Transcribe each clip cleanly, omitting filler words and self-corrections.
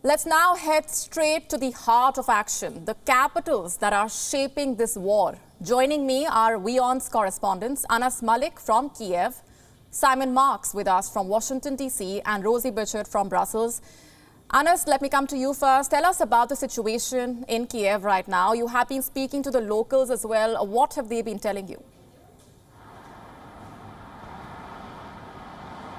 Let's now head straight to the heart of action, the capitals that are shaping this war. Joining me are WION's correspondents, Anas Malik from Kyiv, Simon Marks with us from Washington, D.C., and Rosie Bichard from Brussels. Anas, let me come to you first. Tell us about the situation in Kyiv right now. You have been speaking to the locals as well. What have they been telling you?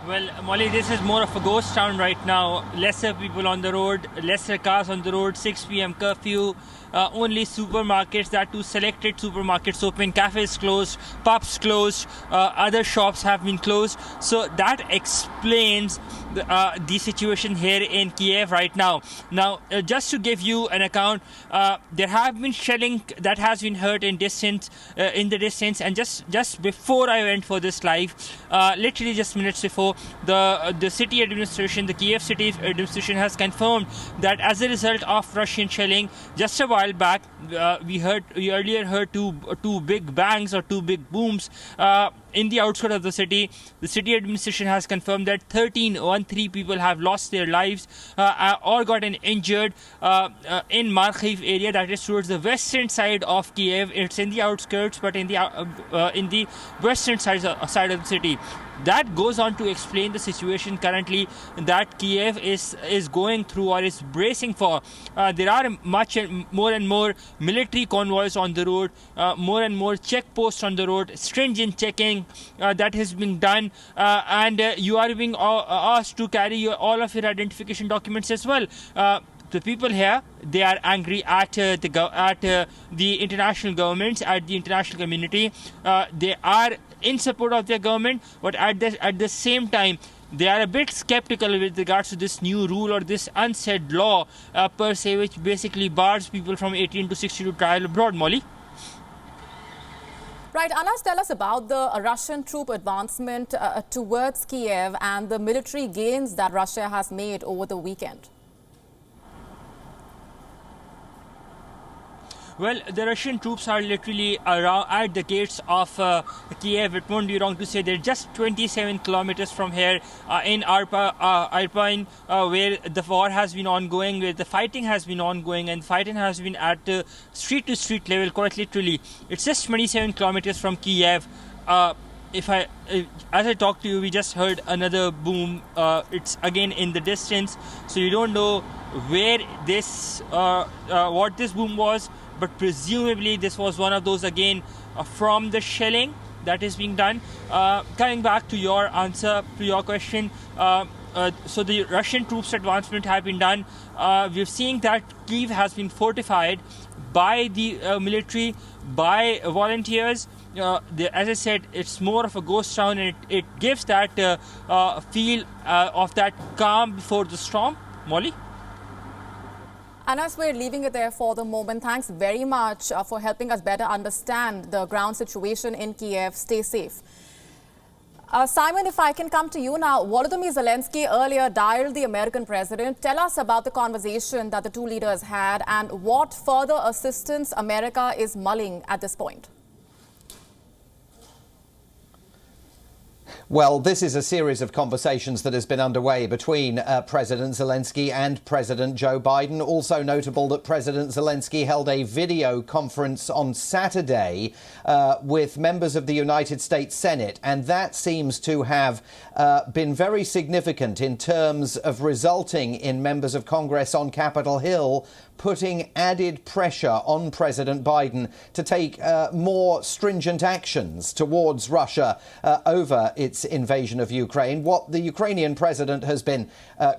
Well, Molly, this is more of a ghost town right now. Lesser people on the road, lesser cars on the road, 6 p.m. curfew, only supermarkets, that too selected supermarkets open, cafes closed, pubs closed, other shops have been closed. So that explains the situation here in Kyiv right now. Now, just to give you an account, there have been shelling that has been heard in the distance, and just before I went for this live, literally just minutes before, the city administration, the Kyiv city administration has confirmed that as a result of Russian shelling, just a while back, we earlier heard two big bangs or two big booms in the outskirts of the city. The city administration has confirmed that 13 people have lost their lives or gotten injured in Kyiv area, that is towards the western side of Kyiv. It's in the outskirts, but in the western side of the city. That goes on to explain the situation currently that Kyiv is going through or is bracing for. There are more and more military convoys on the road, more and more checkposts on the road, stringent checking that has been done, and you are being asked to carry all of your identification documents as well. The people here, they are angry at the international governments, at the international community. They are in support of their government, but at the same time, they are a bit skeptical with regards to this new rule or this unsaid law per se, which basically bars people from 18 to 60 to travel abroad. Molly? Right, Anas, tell us about the Russian troop advancement towards Kyiv and the military gains that Russia has made over the weekend. Well, the Russian troops are literally around at the gates of Kyiv. It won't be wrong to say they're just 27 kilometers from here in Irpin, where the war has been ongoing, where the fighting has been ongoing, and fighting has been at street-to-street level, quite literally. It's just 27 kilometers from Kyiv. As I talk to you, we just heard another boom. It's again in the distance, so you don't know where what this boom was. But presumably this was one of those again from the shelling that is being done. Coming back to your answer to your question, so the Russian troops advancement have been done. We're seeing that Kyiv has been fortified by the military, by volunteers. As I said, it's more of a ghost town, and it gives that feel of that calm before the storm. Molly? Anas, we're leaving it there for the moment. Thanks very much for helping us better understand the ground situation in Kyiv. Stay safe. Simon, if I can come to you now. Volodymyr Zelensky earlier dialed the American president. Tell us about the conversation that the two leaders had and what further assistance America is mulling at this point. Well, this is a series of conversations that has been underway between President Zelensky and President Joe Biden. Also notable that President Zelensky held a video conference on Saturday with members of the United States Senate, and that seems to have been very significant in terms of resulting in members of Congress on Capitol Hill putting added pressure on President Biden to take more stringent actions towards Russia over its invasion of Ukraine. What the Ukrainian president has been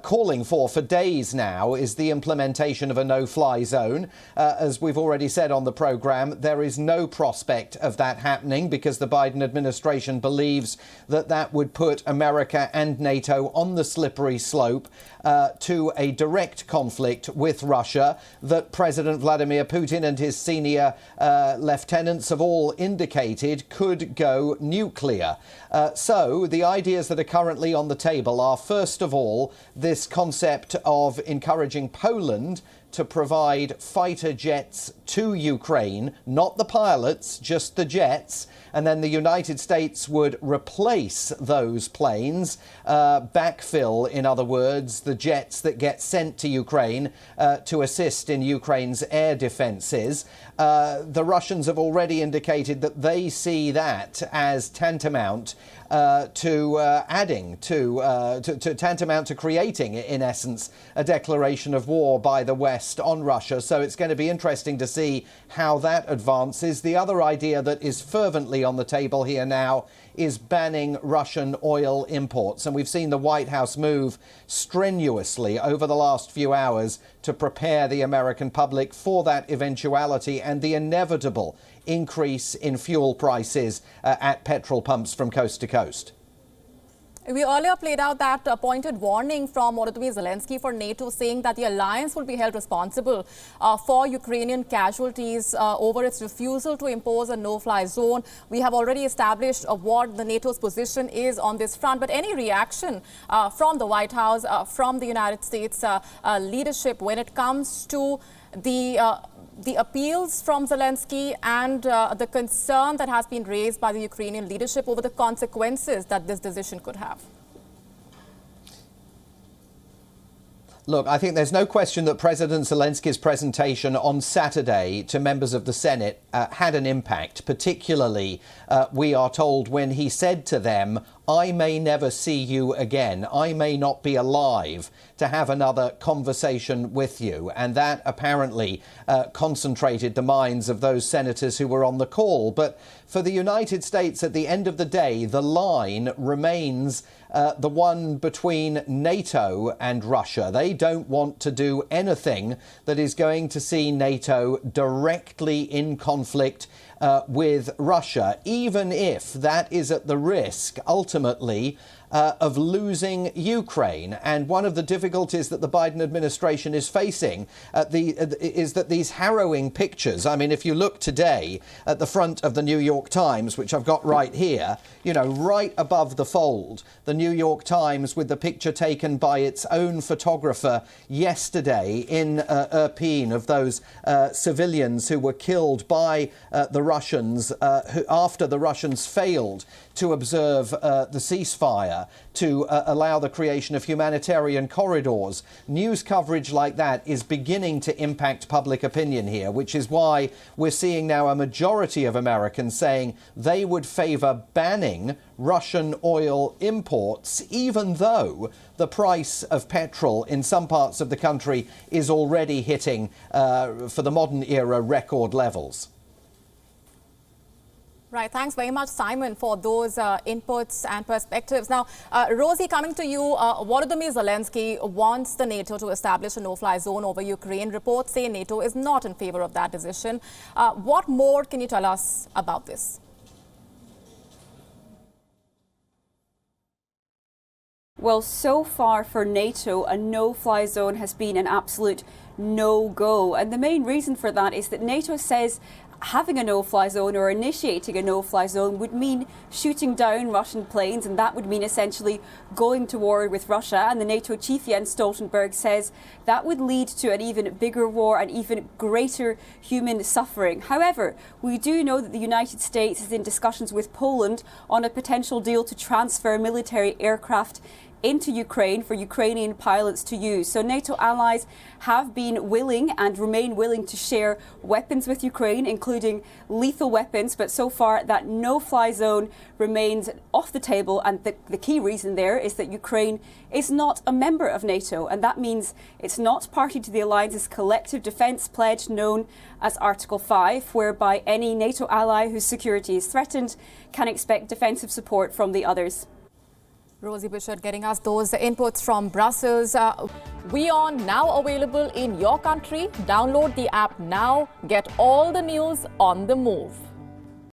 calling for days now is the implementation of a no-fly zone. As we've already said on the programme, there is no prospect of that happening because the Biden administration believes that that would put America and NATO on the slippery slope to a direct conflict with Russia that President Vladimir Putin and his senior lieutenants have all indicated could go nuclear. So So the ideas that are currently on the table are, first of all, this concept of encouraging Poland to provide fighter jets to Ukraine, not the pilots, just the jets. And then the United States would replace those planes, backfill, in other words, the jets that get sent to Ukraine to assist in Ukraine's air defences. The Russians have already indicated that they see that as tantamount to tantamount to creating, in essence, a declaration of war by the West on Russia. So it's going to be interesting to see how that advances. The other idea that is fervently on the table here now is banning Russian oil imports. And we've seen the White House move strenuously over the last few hours to prepare the American public for that eventuality and the inevitable increase in fuel prices at petrol pumps from coast to coast. We earlier played out that pointed warning from Volodymyr Zelensky for NATO, saying that the alliance will be held responsible for Ukrainian casualties over its refusal to impose a no-fly zone. We have already established what the NATO's position is on this front. But any reaction from the White House, from the United States leadership when it comes to the appeals from Zelensky and the concern that has been raised by the Ukrainian leadership over the consequences that this decision could have? Look, I think there's no question that President Zelensky's presentation on Saturday to members of the Senate had an impact, particularly, we are told, when he said to them, "I may never see you again. I may not be alive to have another conversation with you." And that apparently concentrated the minds of those senators who were on the call. But for the United States, at the end of the day, the line remains the one between NATO and Russia. They don't want to do anything that is going to see NATO directly in conflict with Russia, even if that is at the risk, ultimately, of losing Ukraine. And one of the difficulties that the Biden administration is facing is that these harrowing pictures, I mean, if you look today at the front of the New York Times, which I've got right here, you know, right above the fold, the New York Times with the picture taken by its own photographer yesterday in Irpin of those civilians who were killed by the Russians after the Russians failed to observe the ceasefire, to allow the creation of humanitarian corridors. News coverage like that is beginning to impact public opinion here, which is why we're seeing now a majority of Americans saying they would favour banning Russian oil imports, even though the price of petrol in some parts of the country is already hitting, for the modern era, record levels. Right. Thanks very much, Simon, for those inputs and perspectives. Now, Rosie, coming to you, Volodymyr Zelensky wants the NATO to establish a no-fly zone over Ukraine. Reports say NATO is not in favor of that decision. What more can you tell us about this? Well, so far for NATO, a no-fly zone has been an absolute no-go. And the main reason for that is that NATO says having a no-fly zone or initiating a no-fly zone would mean shooting down Russian planes, and that would mean essentially going to war with Russia. And the NATO chief Jens Stoltenberg says that would lead to an even bigger war and even greater human suffering. However, we do know that the United States is in discussions with Poland on a potential deal to transfer military aircraft into Ukraine for Ukrainian pilots to use. So NATO allies have been willing and remain willing to share weapons with Ukraine, including lethal weapons. But so far, that no-fly zone remains off the table. And the key reason there is that Ukraine is not a member of NATO. And that means it's not party to the alliance's collective defence pledge known as Article 5, whereby any NATO ally whose security is threatened can expect defensive support from the others. Rosie Bishop getting us those inputs from Brussels. WION now available in your country. Download the app now. Get all the news on the move.